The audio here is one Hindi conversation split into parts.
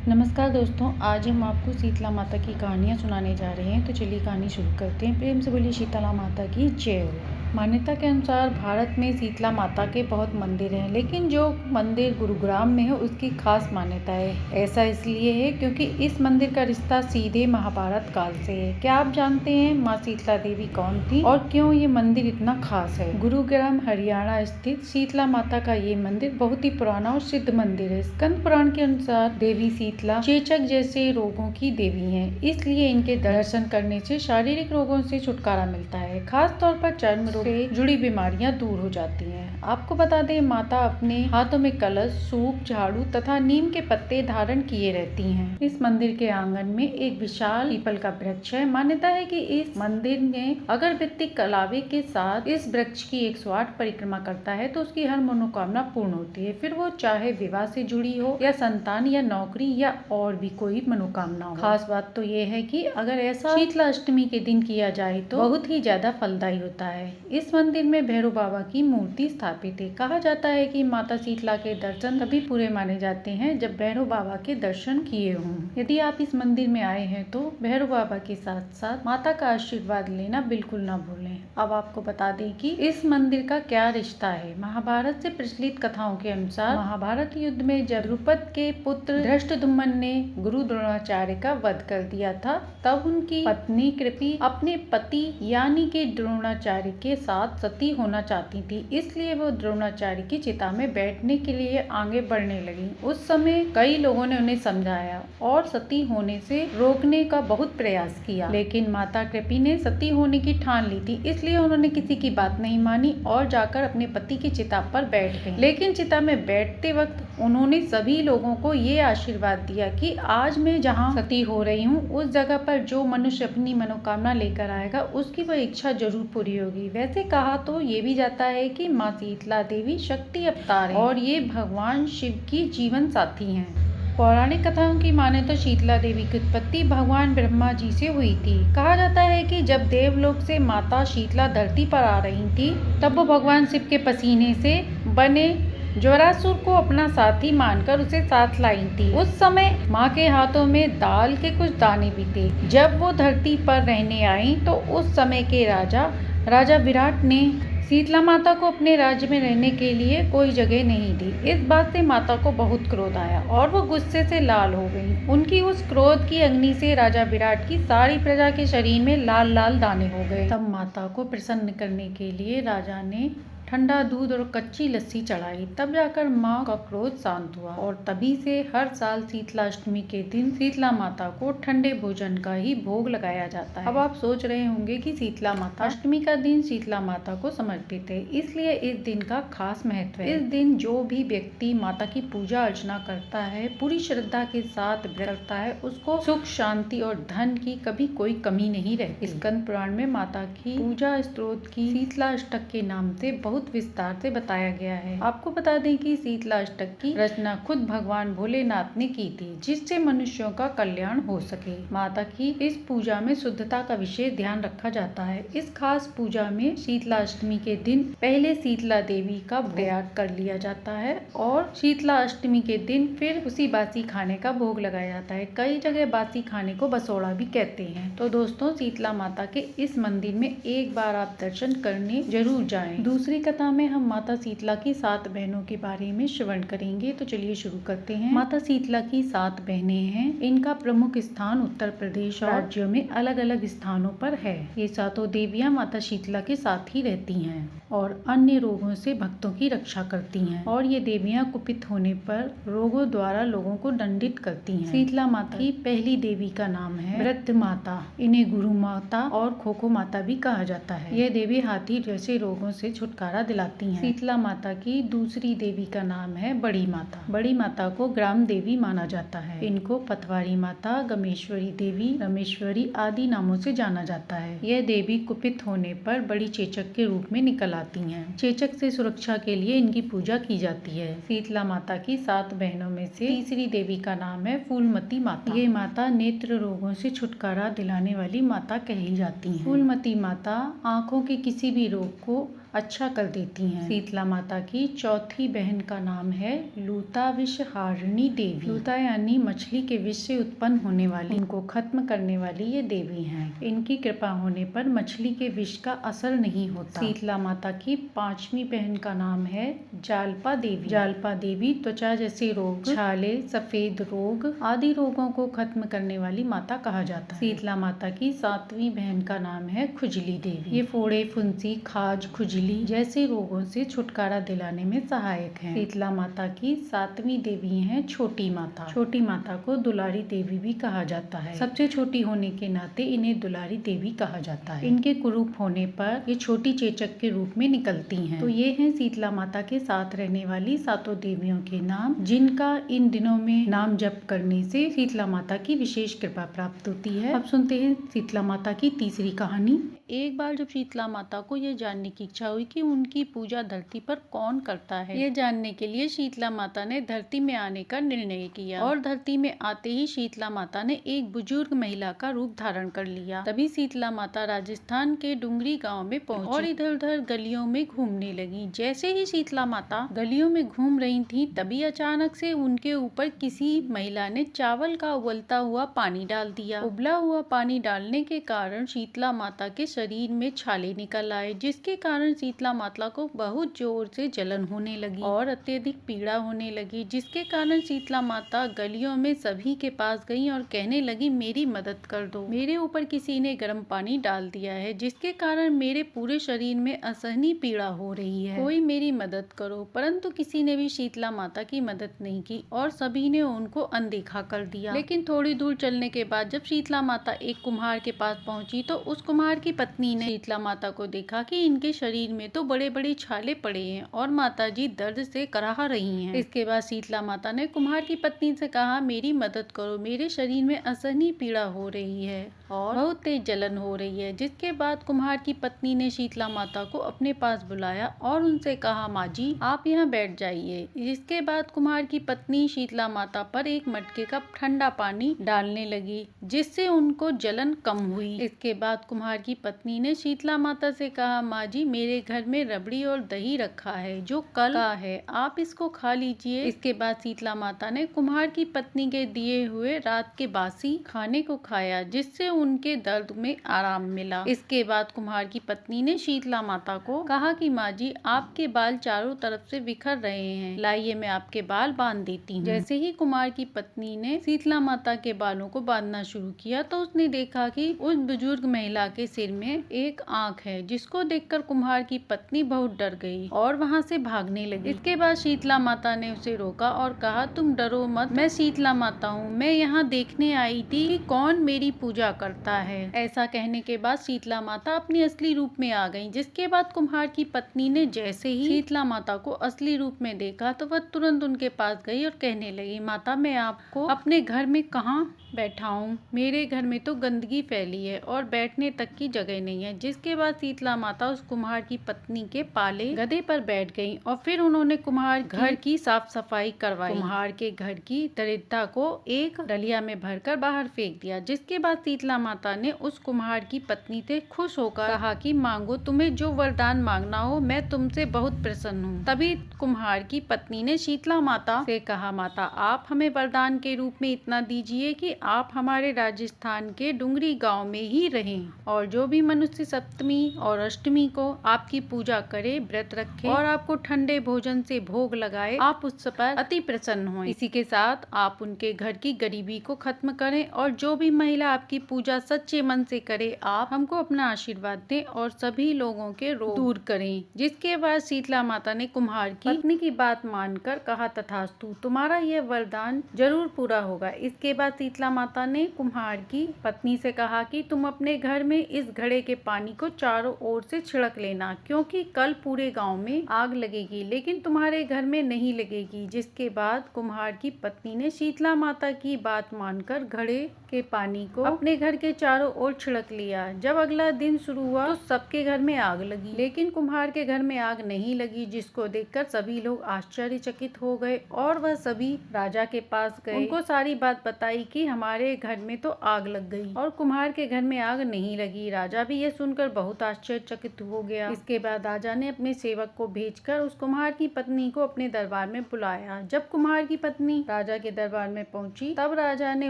नमस्कार दोस्तों, आज हम आपको शीतला माता की कहानियाँ सुनाने जा रहे हैं। तो चलिए कहानी शुरू करते हैं। प्रेम से बोलिए शीतला माता की जय हो। मान्यता के अनुसार भारत में शीतला माता के बहुत मंदिर हैं, लेकिन जो मंदिर गुरुग्राम में है उसकी खास मान्यता है। ऐसा इसलिए है क्योंकि इस मंदिर का रिश्ता सीधे महाभारत काल से है। क्या आप जानते हैं माँ शीतला देवी कौन थी और क्यों ये मंदिर इतना खास है? गुरुग्राम हरियाणा स्थित शीतला माता का ये मंदिर बहुत ही पुराना और सिद्ध मंदिर है। स्कंद पुराण के अनुसार देवी शीतला चेचक जैसे रोगों की देवी हैं, इसलिए इनके दर्शन करने से शारीरिक रोगों से छुटकारा मिलता है। खास तौर पर चर्म रोग से जुड़ी बीमारियां दूर हो जाती हैं। आपको बता दें, माता अपने हाथों में कलश, सूप, झाड़ू तथा नीम के पत्ते धारण किए रहती हैं। इस मंदिर के आंगन में एक विशाल पीपल का वृक्ष है। मान्यता है कि इस मंदिर में अगर व्यक्ति कलावे के साथ इस वृक्ष की 108 परिक्रमा करता है तो उसकी हर मनोकामना पूर्ण होती है, फिर वो चाहे विवाह से जुड़ी हो या संतान या नौकरी या और भी कोई मनोकामना हो। खास बात तो ये है कि अगर ऐसा शीतला अष्टमी के दिन किया जाए तो बहुत ही ज्यादा फलदायी होता है। इस मंदिर में भैरव बाबा की मूर्ति स्थापित है। कहा जाता है कि माता शीतला के दर्शन तभी पूरे माने जाते हैं जब भैरव बाबा के दर्शन किए हों। यदि आप इस मंदिर में आए हैं तो भैरव बाबा के साथ साथ माता का आशीर्वाद लेना बिल्कुल ना भूलें। अब आपको बता दें कि इस मंदिर का क्या रिश्ता है। महाभारत से प्रचलित कथाओं के अनुसार महाभारत युद्ध में जब द्रुपद के पुत्र धृष्टद्युम्न ने गुरु द्रोणाचार्य का वध कर दिया था, तब उनकी पत्नी कृपि अपने पति यानी कि द्रोणाचार्य के साथ सती होना चाहती थी, इसलिए वो द्रोणाचार्य की चिता में बैठने के लिए आगे बढ़ने लगी। उस समय कई लोगों ने उन्हें समझाया और सती होने से रोकने का बहुत प्रयास किया, लेकिन माता कृपि ने सती होने की ठान ली थी, इसलिए उन्होंने किसी की बात नहीं मानी और जाकर अपने पति की चिता पर बैठ गई। लेकिन चिता में बैठते वक्त उन्होंने सभी लोगों को ये आशीर्वाद दिया कि आज मैं जहाँ सती हो रही हूँ उस जगह पर जो मनुष्य अपनी मनोकामना लेकर आएगा उसकी वह इच्छा जरूर पूरी होगी। वैसे कहा तो ये भी जाता है कि माँ शीतला देवी शक्ति अवतार है और ये भगवान शिव की जीवन साथी हैं। पौराणिक कथाओं की माने तो शीतला देवी की उत्पत्ति भगवान ब्रह्मा जी से हुई थी। कहा जाता है कि जब देवलोक से माता शीतला धरती पर आ रही थी तब वो भगवान शिव के पसीने से बने ज्वरासुर को अपना साथी मानकर उसे साथ लाई थी। उस समय माँ के हाथों में दाल के कुछ दाने भी थे। जब वो धरती पर रहने आई तो उस समय के राजा विराट ने शीतला माता को अपने राज्य में रहने के लिए कोई जगह नहीं दी। इस बात से माता को बहुत क्रोध आया और वो गुस्से से लाल हो गई। उनकी उस क्रोध की अग्नि से राजा विराट की सारी प्रजा के शरीर में लाल लाल दाने हो गए। तब माता को प्रसन्न करने के लिए राजा ने ठंडा दूध और कच्ची लस्सी चढ़ाई, तब जाकर माँ का क्रोध शांत हुआ और तभी से हर साल शीतला अष्टमी के दिन शीतला माता को ठंडे भोजन का ही भोग लगाया जाता है। अब आप सोच रहे होंगे कि शीतला माता अष्टमी का दिन शीतला माता को समर्पित है, इसलिए इस दिन का खास महत्व है। इस दिन जो भी व्यक्ति माता की पूजा अर्चना करता है, पूरी श्रद्धा के साथ व्रत करता है, उसको सुख, शांति और धन की कभी कोई कमी नहीं रहती। स्कंद पुराण में माता की पूजा स्त्रोत की शीतला अष्टक के नाम से बहुत विस्तार से बताया गया है। आपको बता दें कि शीतला अष्टक की रचना खुद भगवान भोलेनाथ ने की थी, जिससे मनुष्यों का कल्याण हो सके। माता की इस पूजा में शुद्धता का विशेष ध्यान रखा जाता है। इस खास पूजा में शीतला अष्टमी के दिन पहले शीतला देवी का त्याग कर लिया जाता है और शीतला अष्टमी के दिन फिर उसी बासी खाने का भोग लगाया जाता है। कई जगह बासी खाने को बसोड़ा भी कहते हैं। तो दोस्तों, शीतला माता के इस मंदिर में एक बार आप दर्शन करने जरूर जाएं। दूसरी कथा में हम माता शीतला की 7 बहनों के बारे में श्रवण करेंगे। तो चलिए शुरू करते हैं। माता शीतला की 7 बहनें हैं। इनका प्रमुख स्थान उत्तर प्रदेश और राज्यों में अलग अलग स्थानों पर है। ये सातों देवियां माता शीतला के साथ ही रहती हैं और अन्य रोगों से भक्तों की रक्षा करती हैं और ये देवियां कुपित होने पर रोगों द्वारा लोगों को दंडित करती हैं। शीतला माता की पहली देवी का नाम है वृद्ध माता। इन्हें गुरु माता और खोखो माता भी कहा जाता है। यह देवी हाथी जैसे रोगों से छुटकारा दिलाती हैं। शीतला माता की दूसरी देवी का नाम है बड़ी माता। बड़ी माता को ग्राम देवी माना जाता है। इनको पतवारी माता, गमेश्वरी देवी, रमेश्वरी आदि नामों से जाना जाता है। यह देवी कुपित होने पर बड़ी चेचक के रूप में निकल आती हैं। चेचक से सुरक्षा के लिए इनकी पूजा की जाती है। शीतला माता की 7 बहनों में से तीसरी देवी का नाम है फूलमती माता। ये माता नेत्र रोगों से छुटकारा दिलाने वाली माता कही जाती है। फूलमती माता आँखों के किसी भी रोग को अच्छा कर देती हैं। शीतला माता की चौथी बहन का नाम है लूता विषहारिणी देवी। लूता यानी मछली के विष से उत्पन्न होने वाली, उनको खत्म करने वाली ये देवी हैं। इनकी कृपा होने पर मछली के विष का असर नहीं होता। शीतला माता की पांचवी बहन का नाम है जालपा देवी। जालपा देवी त्वचा जैसे रोग, छाले, सफेद रोग आदि रोगों को खत्म करने वाली माता कहा जाता है। शीतला माता की सातवीं बहन का नाम है खुजली देवी। ये फोड़े, फुंसी, खाज, खुजली जैसे रोगों से छुटकारा दिलाने में सहायक है। शीतला माता की सातवीं देवी है छोटी माता। छोटी माता को दुलारी देवी भी कहा जाता है। सबसे छोटी होने के नाते इन्हें दुलारी देवी कहा जाता है। इनके कुरूप होने पर ये छोटी चेचक के रूप में निकलती हैं। तो ये हैं शीतला माता के साथ रहने वाली सातों देवियों के नाम, जिनका इन दिनों में नाम जप करने से शीतला माता की विशेष कृपा प्राप्त होती है। अब सुनते हैं शीतला माता की तीसरी कहानी। एक बार जब शीतला माता को यह जानने की इच्छा हुई कि उनकी पूजा धरती पर कौन करता है, यह जानने के लिए शीतला माता ने धरती में आने का निर्णय किया। और धरती में आते ही शीतला माता ने एक बुजुर्ग महिला का रूप धारण कर लिया। तभी शीतला माता राजस्थान के डुंगरी गांव में पहुंची और इधर उधर गलियों में घूमने लगी। जैसे ही शीतला माता गलियों में घूम रही थी, तभी अचानक से उनके ऊपर किसी महिला ने चावल का उबलता हुआ पानी डाल दिया। उबला हुआ पानी डालने के कारण शीतला माता के शरीर में छाले निकल आए, जिसके कारण शीतला माता को बहुत जोर से जलन होने लगी और अत्यधिक पीड़ा होने लगी, जिसके कारण शीतला माता गलियों में सभी के पास गई और कहने लगी, मेरी मदद कर दो, मेरे ऊपर किसी ने गर्म पानी डाल दिया है, जिसके कारण मेरे पूरे शरीर में असहनीय पीड़ा हो रही है, कोई मेरी मदद करो। परंतु किसी ने भी शीतला माता की मदद नहीं की और सभी ने उनको अनदेखा कर दिया। लेकिन थोड़ी दूर चलने के बाद जब शीतला माता एक कुम्हार के पास पहुंची तो उस कुम्हार की पत्नी ने शीतला माता को देखा कि इनके शरीर में तो बड़े बड़े छाले पड़े हैं और माता जी दर्द से कराह रही हैं। इसके बाद शीतला माता ने कुम्हार की पत्नी से कहा, मेरी मदद करो, मेरे शरीर में असहनीय पीड़ा हो रही है और बहुत तेज जलन हो रही है। जिसके बाद कुम्हार की पत्नी ने शीतला माता को अपने पास बुलाया और उनसे कहा, माँ जी आप यहाँ बैठ जाइए। जिसके बाद कुम्हार की पत्नी शीतला माता पर एक मटके का ठंडा पानी डालने लगी, जिससे उनको जलन कम हुई। इसके बाद कुम्हार की पत्नी ने शीतला माता से कहा, माँ जी मेरे घर में रबड़ी और दही रखा है जो कल का है, आप इसको खा लीजिए। इसके बाद शीतला माता ने कुम्हार की पत्नी के दिए हुए रात के बासी खाने को खाया, जिससे उनके दर्द में आराम मिला। इसके बाद कुम्हार की पत्नी ने शीतला माता को कहा कि माँ जी आपके बाल चारों तरफ से बिखर रहे हैं, लाइए मैं आपके बाल बांध देती हूँ। जैसे ही कुम्हार की पत्नी ने शीतला माता के बालों को बांधना शुरू किया तो उसने देखा कि उस बुजुर्ग महिला के सिर में एक आंख है, जिसको देखकर कुम्हार की पत्नी बहुत डर गई और वहाँ से भागने लगी। इसके बाद शीतला माता ने उसे रोका और कहा, तुम डरो मत, मैं शीतला माता हूँ, मैं यहाँ देखने आई थी कि कौन मेरी पूजा करता है। ऐसा कहने के बाद शीतला माता अपनी असली रूप में आ गई। जिसके बाद कुम्हार की पत्नी ने जैसे ही शीतला माता को असली रूप में देखा तो वह तुरंत उनके पास गई और कहने लगी, माता मैं आपको अपने घर में कहाँ बैठाऊं, मेरे घर में तो गंदगी फैली है और बैठने तक की जगह नहीं है। जिसके बाद शीतला माता उस कुम्हार की पत्नी के पाले गधे पर बैठ गईं और फिर उन्होंने कुम्हार घर की साफ सफाई करवाई। कुम्हार के घर की दरिद्रता को एक डलिया में भरकर बाहर फेंक दिया। जिसके बाद शीतला माता ने उस कुम्हार की पत्नी से खुश होकर कहा कि मांगो, तुम्हें जो वरदान मांगना हो, मैं तुमसे बहुत प्रसन्न हूँ। तभी कुम्हार की पत्नी ने शीतला माता से कहा, माता आप हमें वरदान के रूप में इतना दीजिए कि आप हमारे राजस्थान के डुंगरी गांव में ही रहें और जो भी मनुष्य सप्तमी और अष्टमी को आपकी पूजा करे, व्रत रखे और आपको ठंडे भोजन से भोग लगाए, आप उस पर अति प्रसन्न हों। इसी के साथ आप उनके घर की गरीबी को खत्म करें और जो भी महिला आपकी पूजा सच्चे मन से करे, आप हमको अपना आशीर्वाद दें और सभी लोगों के रोग दूर करें। जिसके बाद शीतला माता ने कुम्हार की पत्नी की बात मानकर कहा, तथास्तु, तुम्हारा यह वरदान जरूर पूरा होगा। इसके बाद शीतला माता ने कुम्हार की पत्नी से कहा कि तुम अपने घर में इस घड़े के पानी को चारों ओर से छिड़क लेना, क्योंकि कल पूरे गांव में आग लगेगी लेकिन तुम्हारे घर में नहीं लगेगी। जिसके बाद कुम्हार की पत्नी ने शीतला माता की बात मानकर घड़े के पानी को अपने घर के चारों ओर छिड़क लिया। जब अगला दिन शुरू हुआ तो सबके घर में आग लगी, लेकिन कुम्हार के घर में आग नहीं लगी, जिसको देखकर सभी लोग आश्चर्यचकित हो गए और वह सभी राजा के पास गए, उनको सारी बात बताई कि हमारे घर में तो आग लग गई और कुम्हार के घर में आग नहीं लगी। राजा राजा भी यह सुनकर बहुत आश्चर्यचकित हो गया। इसके बाद राजा ने अपने सेवक को भेजकर उस कुम्हार की पत्नी को अपने दरबार में बुलाया। जब कुम्हार की पत्नी राजा के दरबार में पहुंची तब राजा ने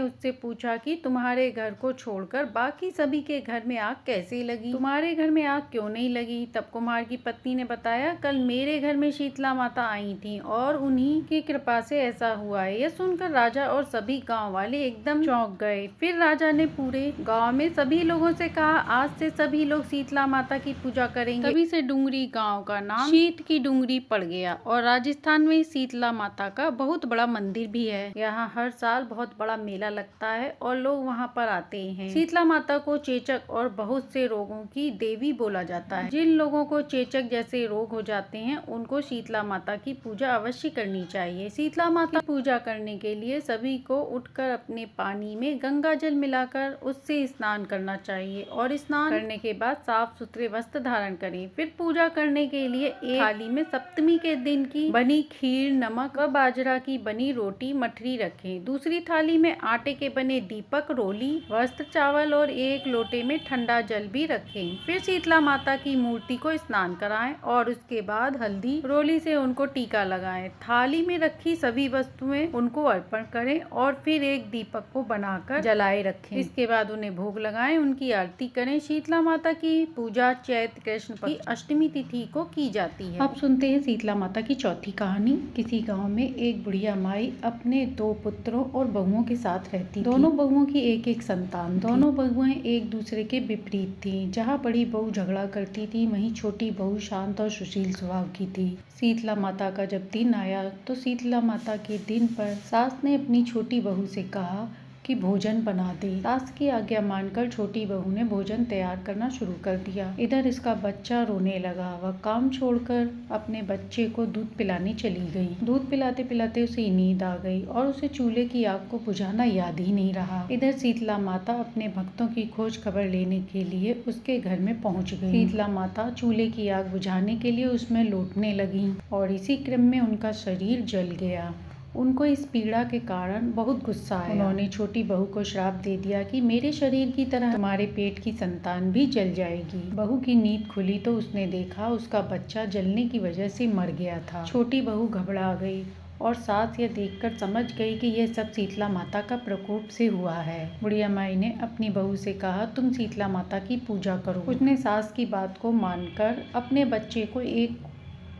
उससे पूछा कि तुम्हारे घर को छोड़कर बाकी सभी के घर में आग कैसे लगी, तुम्हारे घर में आग क्यों नहीं लगी। तब कुम्हार की पत्नी ने बताया, कल मेरे घर में शीतला माता आई थी और उन्हीं की कृपा से ऐसा हुआ है। यह सुनकर राजा और सभी गाँव वाले एकदम चौंक गए। फिर राजा ने पूरे गाँव में सभी लोगों से कहा, आज से सभी लोग शीतला माता की पूजा करेंगे। तभी से डुंगरी गाँव का नाम शीत की डुंगरी पड़ गया और राजस्थान में शीतला माता का बहुत बड़ा मंदिर भी है। यहाँ हर साल बहुत बड़ा मेला लगता है और लोग वहाँ पर आते हैं। शीतला माता को चेचक और बहुत से रोगों की देवी बोला जाता है। जिन लोगों को चेचक जैसे रोग हो जाते हैं उनको शीतला माता की पूजा अवश्य करनी चाहिए। शीतला माता की पूजा करने के लिए सभी को उठकर अपने पानी में गंगा जल मिलाकर उससे स्नान करना चाहिए और स्नान करने के बाद साफ सुथरे वस्त्र धारण करें। फिर पूजा करने के लिए एक थाली में सप्तमी के दिन की बनी खीर, नमक व बाजरा की बनी रोटी, मठरी रखें। दूसरी थाली में आटे के बने दीपक, रोली, वस्त्र, चावल और एक लोटे में ठंडा जल भी रखें। फिर शीतला माता की मूर्ति को स्नान कराएं और उसके बाद हल्दी रोली से उनको टीका लगाएं। थाली में रखी सभी वस्तुएं उनको अर्पण करें और फिर एक दीपक को बनाकर जलाए रखें। इसके बाद उन्हें भोग लगाएं, उनकी आरती करें। शीतला माता की पूजा चैत्र कृष्ण पक्ष की अष्टमी तिथि को की जाती है। अब सुनते हैं शीतला माता की चौथी कहानी। किसी गांव में एक बुढ़िया माई अपने 2 पुत्रों और बहुओं के साथ रहती थी। दोनों बहुओं की एक एक संतान। दोनों बहुएं एक दूसरे के विपरीत थी। जहाँ बड़ी बहू झगड़ा करती थी वहीं छोटी बहू शांत और सुशील स्वभाव की थी। शीतला माता का जब दिन आया तो शीतला माता के दिन पर सास ने अपनी छोटी बहू से कहा कि भोजन बना दे। सास की आज्ञा मानकर छोटी बहू ने भोजन तैयार करना शुरू कर दिया। इधर इसका बच्चा रोने लगा। वह काम छोड़कर अपने बच्चे को दूध पिलाने चली गई। दूध पिलाते पिलाते उसे नींद आ गई और उसे चूल्हे की आग को बुझाना याद ही नहीं रहा। इधर शीतला माता अपने भक्तों की खोज खबर लेने के लिए उसके घर में पहुंच गई। शीतला माता चूल्हे की आग बुझाने के लिए उसमें लौटने लगी और इसी क्रम में उनका शरीर जल गया। उनको इस पीड़ा के कारण बहुत गुस्सा आया। उन्होंने छोटी बहू को श्राप दे दिया कि मेरे शरीर की तरह तुम्हारे पेट की संतान भी जल जाएगी। बहू की नींद खुली तो उसने देखा उसका बच्चा जलने की वजह से मर गया था। छोटी बहू घबरा गई और सास यह देखकर समझ गई कि यह सब शीतला माता का प्रकोप से हुआ है। बुढ़िया माई ने अपनी बहू से कहा, तुम शीतला माता की पूजा करो। उसने सास की बात को मानकर अपने बच्चे को एक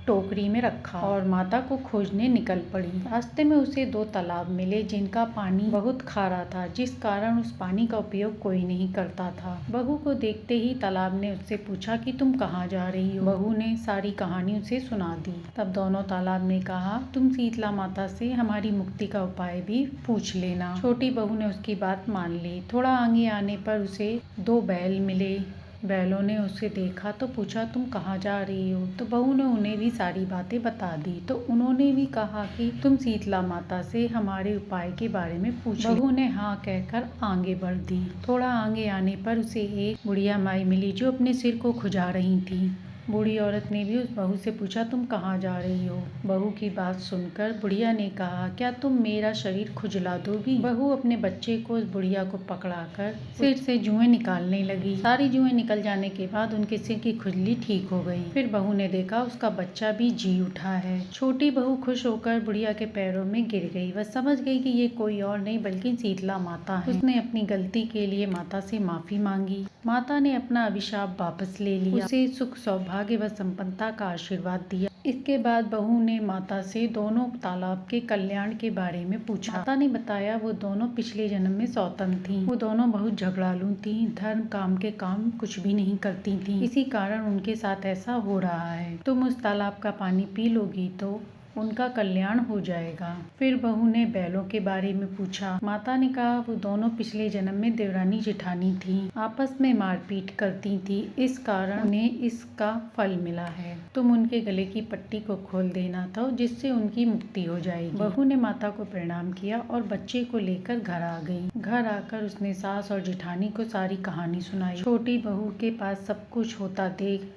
टोकरी में रखा और माता को खोजने निकल पड़ी। रास्ते में उसे 2 तालाब मिले जिनका पानी बहुत खारा था, जिस कारण उस पानी का उपयोग कोई नहीं करता था। बहू को देखते ही तालाब ने उससे पूछा कि तुम कहाँ जा रही हो। बहू ने सारी कहानी उसे सुना दी। तब दोनों तालाब ने कहा, तुम शीतला माता से हमारी मुक्ति का उपाय भी पूछ लेना। छोटी बहू ने उसकी बात मान ली। थोड़ा आगे आने पर उसे 2 बैल मिले। बैलों ने उसे देखा तो पूछा, तुम कहाँ जा रही हो। तो बहू ने उन्हें भी सारी बातें बता दी। तो उन्होंने भी कहा कि तुम शीतला माता से हमारे उपाय के बारे में पूछो। बहू ने हाँ कहकर आगे बढ़ दी। थोड़ा आगे आने पर उसे एक बुढ़िया माई मिली जो अपने सिर को खुजा रही थी। बूढ़ी औरत ने भी उस बहू से पूछा, तुम कहाँ जा रही हो। बहू की बात सुनकर बुढ़िया ने कहा, क्या तुम मेरा शरीर खुजला दोगी। बहू अपने बच्चे को उस बुढ़िया को पकड़ाकर सिर से जुएं निकालने लगी। सारी जुएं निकल जाने के बाद उनके सिर की खुजली ठीक हो गई। फिर बहू ने देखा उसका बच्चा भी जी उठा है। छोटी बहू खुश होकर बुढ़िया के पैरों में गिर गई। वह समझ गई कि ये कोई और नहीं बल्कि शीतला माता है। उसने अपनी गलती के लिए माता से माफी मांगी। माता ने अपना अभिशाप वापस ले लिया, उसे सुख सौभाग्य व संपन्नता का आशीर्वाद दिया। इसके बाद बहू ने माता से दोनों तालाब के कल्याण के बारे में पूछा। माता ने बताया वो दोनों पिछले जन्म में सौतन थीं। वो दोनों बहुत झगड़ालू थीं, धर्म काम के काम कुछ भी नहीं करती थीं। इसी कारण उनके साथ ऐसा हो रहा है। तुम उस तालाब का पानी पी लोगी तो उनका कल्याण हो जाएगा। फिर बहू ने बैलों के बारे में पूछा। माता ने कहा वो दोनों पिछले जन्म में देवरानी जेठानी थी, आपस में मारपीट करती थी, इस कारण उन्हें इसका फल मिला है। तुम उनके गले की पट्टी को खोल देना था जिससे उनकी मुक्ति हो जाएगी। बहू ने माता को प्रणाम किया और बच्चे को लेकर घर आ गई। घर आकर उसने सास और जेठानी को सारी कहानी सुनाई। छोटी बहू के पास सब कुछ होता देख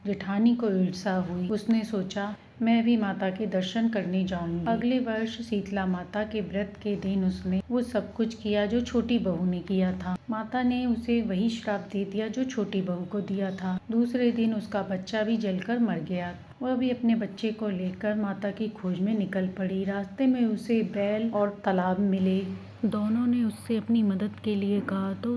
जेठानी को ईर्ष्या हुई। उसने सोचा मैं भी माता के दर्शन करने जाऊंगी। अगले वर्ष शीतला माता के व्रत के दिन उसने वो सब कुछ किया जो छोटी बहू ने किया था। माता ने उसे वही श्राप दे दिया जो छोटी बहू को दिया था। दूसरे दिन उसका बच्चा भी जलकर मर गया। वह भी अपने बच्चे को लेकर माता की खोज में निकल पड़ी। रास्ते में उसे बैल और तालाब मिले। दोनों ने उससे अपनी मदद के लिए कहा तो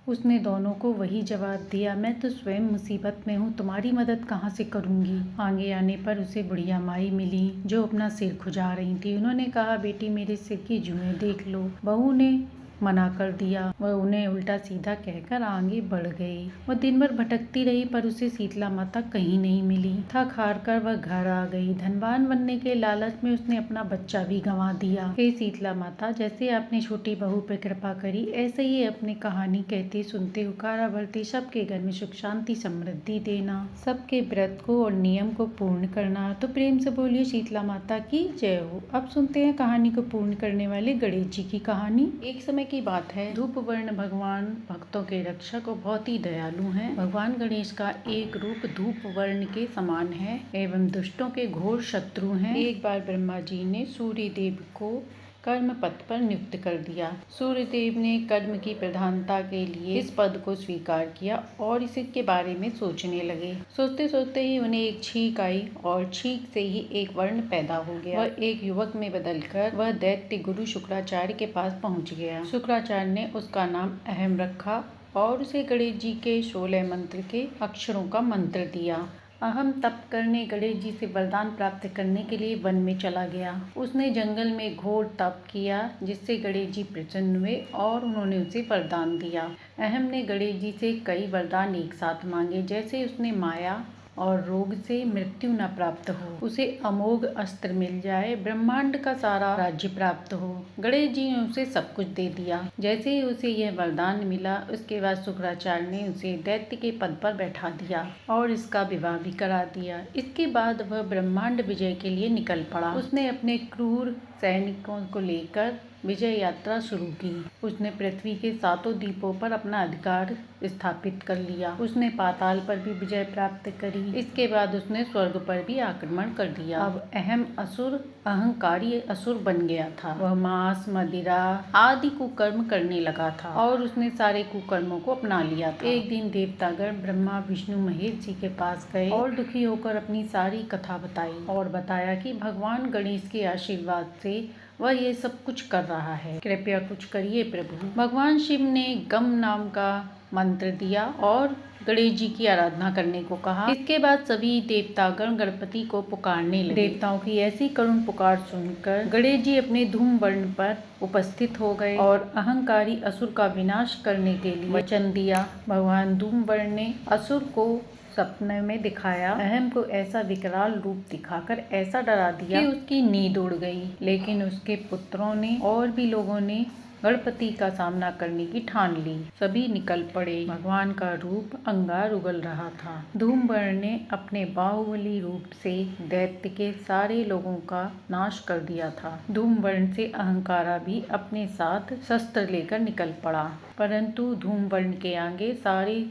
उसने दोनों को वही जवाब दिया, मैं तो स्वयं मुसीबत में हूँ, तुम्हारी मदद कहाँ से करूँगी। आगे आने पर उसे बुढ़िया माई मिली जो अपना सिर खुजा रही थी। उन्होंने कहा, बेटी मेरे सिर की जुएं देख लो। बहू ने मना कर दिया। वह उन्हें उल्टा सीधा कहकर आगे बढ़ गई। वह दिन भर भटकती रही पर उसे शीतला माता कहीं नहीं मिली। थक हार कर वह घर आ गई। धनवान बनने के लालच में उसने अपना बच्चा भी गंवा दिया। हे शीतला माता, जैसे आपने छोटी बहू पर कृपा करी ऐसे ही अपनी कहानी कहते सुनते हुकारा भरते सबके घर में सुख शांति समृद्धि देना, सबके व्रत को और नियम को पूर्ण करना। तो प्रेम से बोलिए शीतला माता की जय हो। अब सुनते हैं कहानी को पूर्ण करने वाले गणेश जी की कहानी। एक समय की बात है, धूप वर्ण भगवान भक्तों के रक्षक और बहुत ही दयालु हैं। भगवान गणेश का एक रूप धूप वर्ण के समान है एवं दुष्टों के घोर शत्रु हैं। एक बार ब्रह्मा जी ने सूर्य देव को कर्म पद पर नियुक्त कर दिया। सूर्य देव ने कर्म की प्रधानता के लिए इस पद को स्वीकार किया और इसके बारे में सोचने लगे। सोचते सोचते ही उन्हें एक छींक आई और छींक से ही एक वर्ण पैदा हो गया। वह एक युवक में बदलकर वह दैत्य गुरु शुक्राचार्य के पास पहुंच गया। शुक्राचार्य ने उसका नाम अहम रखा और उसे गणेश जी के 16 मंत्र के अक्षरों का मंत्र दिया। अहम तप करने गणेश जी से वरदान प्राप्त करने के लिए वन में चला गया। उसने जंगल में घोर तप किया जिससे गणेश जी प्रसन्न हुए और उन्होंने उसे वरदान दिया। अहम ने गणेश जी से कई वरदान एक साथ मांगे, जैसे उसने माया और रोग से मृत्यु न प्राप्त हो, उसे अमोघ अस्त्र मिल जाए, ब्रह्मांड का सारा राज्य प्राप्त हो। गणेश जी ने उसे सब कुछ दे दिया। जैसे ही उसे यह वरदान मिला उसके बाद शुक्राचार्य ने उसे दैत्य के पद पर बैठा दिया और इसका विवाह भी करा दिया। इसके बाद वह ब्रह्मांड विजय के लिए निकल पड़ा। उसने अपने क्रूर सैनिकों को लेकर विजय यात्रा शुरू की। उसने पृथ्वी के 7 द्वीपों पर अपना अधिकार स्थापित कर लिया। उसने पाताल पर भी विजय प्राप्त करी। इसके बाद उसने स्वर्ग पर भी आक्रमण कर दिया। अब अहम असुर अहंकारी असुर बन गया था। वह मांस मदिरा आदि कुकर्म करने लगा था और उसने सारे कुकर्मों को अपना लिया था। एक दिन देवतागण ब्रह्मा विष्णु महेश जी के पास गए और दुखी होकर अपनी सारी कथा बताई और बताया कि भगवान गणेश के आशीर्वाद से वह ये सब कुछ कर रहा है, कृपया कुछ करिए प्रभु। भगवान शिव ने गम नाम का मंत्र दिया और गणेश जी की आराधना करने को कहा। इसके बाद सभी देवतागण गणपति को पुकारने लगे। देवताओं की ऐसी करुण पुकार सुनकर गणेश जी अपने धूम वर्ण पर उपस्थित हो गए और अहंकारी असुर का विनाश करने के लिए वचन दिया। भगवान धूम वर्ण ने असुर को सपने में दिखाया। अहम को ऐसा विकराल रूप दिखाकर ऐसा डरा दिया कि उसकी नींद उड़ गई। लेकिन उसके पुत्रों ने और भी लोगों ने गणपति का सामना करने की ठान ली। सभी निकल पड़े। भगवान का रूप अंगार उगल रहा था। धूम्रवर्ण ने अपने बाहुबली रूप से दैत्य के सारे लोगों का नाश कर दिया था। धूम्रवर्ण से अहंकारा भी अपने साथ शस्त्र लेकर निकल पड़ा, परंतु धूम्रवर्ण के आगे सारे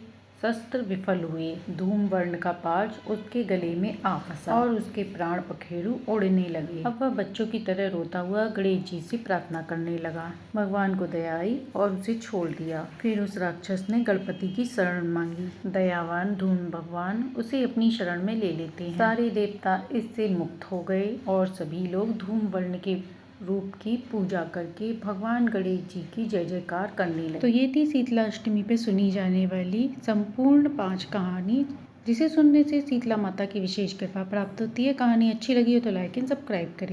शस्त्र विफल हुए। धूम्रवर्ण का पाश उसके गले में आ फंसा और उसके प्राण पखेरु उड़ने लगे। अब वह बच्चों की तरह रोता हुआ गणेश जी से प्रार्थना करने लगा। भगवान को दया आई और उसे छोड़ दिया। फिर उस राक्षस ने गणपति की शरण मांगी। दयावान धूम भगवान उसे अपनी शरण में ले लेते हैं। सारे देवता इससे मुक्त हो गए और सभी लोग धूम्रवर्ण के रूप की पूजा करके भगवान गणेश जी की जय जयकार करने लगे। तो ये थी शीतला अष्टमी पे सुनी जाने वाली संपूर्ण 5 कहानी, जिसे सुनने से शीतला माता की विशेष कृपा प्राप्त होती है। कहानी अच्छी लगी हो तो लाइक एंड सब्सक्राइब करें।